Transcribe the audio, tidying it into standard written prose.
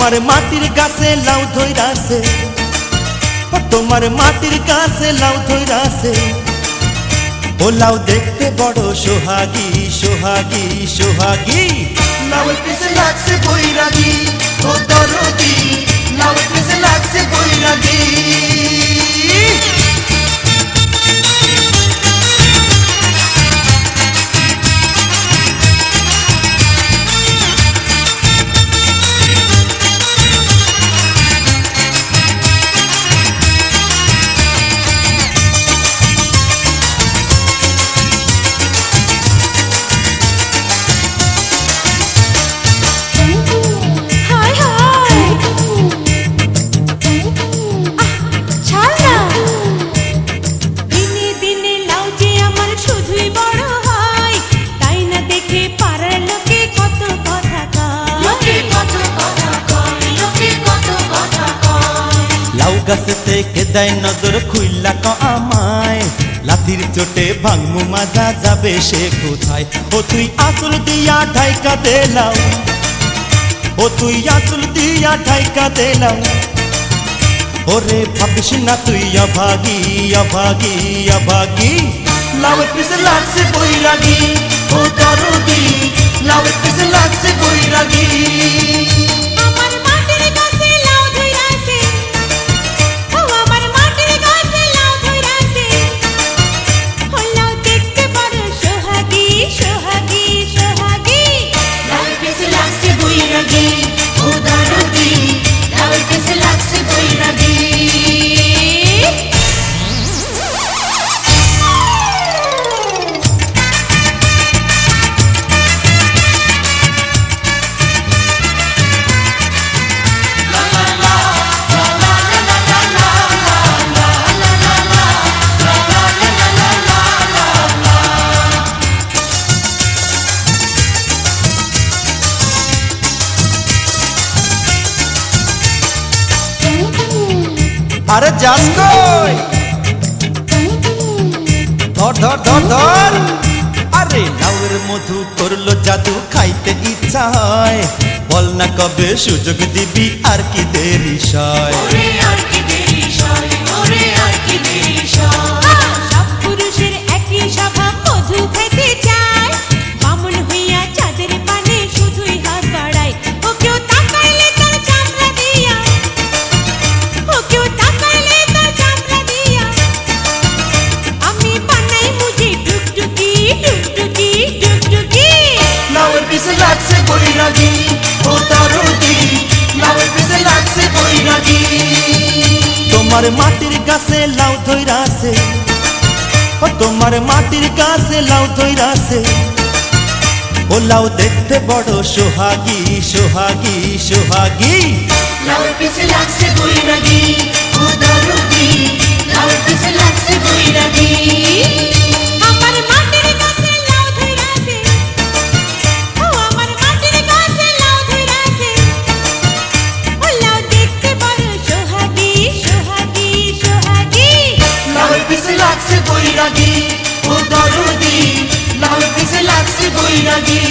তোমার মাটির গাছে লাউ ধইরাছে, তোমার মাটির গাছে লাউ ধইরাছে। ও লাউ দেখতে বড় সোহাগী সোহাগী সোহাগী। লাউয়ের পিছে লাগছে বৈরাগী, ও দরদি লাউয়ের পিছে লাগছে বৈরাগী। লাউ গাছে থেকে দেয় নজর খুইলা ক আমায়, লাঠির চোটে ভাঙমু মাজা যাবে সে কোথায়। ও তুই আঁচল দিয়া ঢাইকা দে লাউ, ও তুই আঁচল দিয়া ঢাইকা দে লাউ। ওরে ভাবিস না তুই অভাগী অভাগী অভাগী। লাউয়ের পিছে লাগছে বৈরাগী, ও দরদি লাউয়ের পিছে লাগছে বৈরাগী। আরে যাস কই, ধর ধর ধর ধর। আরে লাউয়ের মধু করলো জাদু, খাইতে ইচ্ছা হয়। বল না কবে সুযোগ দিবি, আর কি দেরি সয়। সব পুরুষের একই স্বভাব, মধু খাইতে চায়। বামুন হইয়া চাঁদের পানে শুধুই হাত বাড়ায়। ও কেউ তাকাইলে তার চামড়া দিয়া, ও কেউ তাকাইলে তার চামড়া দিয়া। আমি বানাই মুজি টুকটুকি টুকটুকি টুকটুকি। লাউয়ের পিছে লাগছে বৈরাগী, ও দরদি লাউয়ের পিছে লাগছে বৈরাগী। তোমার মাটির গাছে লাউ ধইরাছে, ও তোমার মাটির গাছে লাউ ধইরাছে। ও লাউ দেখতে বড় সোহাগী সোহাগী সোহাগী। লাউয়ের পিছে লাগছে বৈরাগী, ও দরদি লাউয়ের পিছে লাগছে বৈরাগী। আমার মাটির গাছে লাউ ধইরাছে, ও আমার মাটির গাছে লাউ ধইরাছে। ও লাউ দেখতে বড় সোহাগী সোহাগী সোহাগী। লাউয়ের পিছে লাগছে বৈরাগী, ও দরদি লাউয়ের পিছে লাগছে বৈরাগী।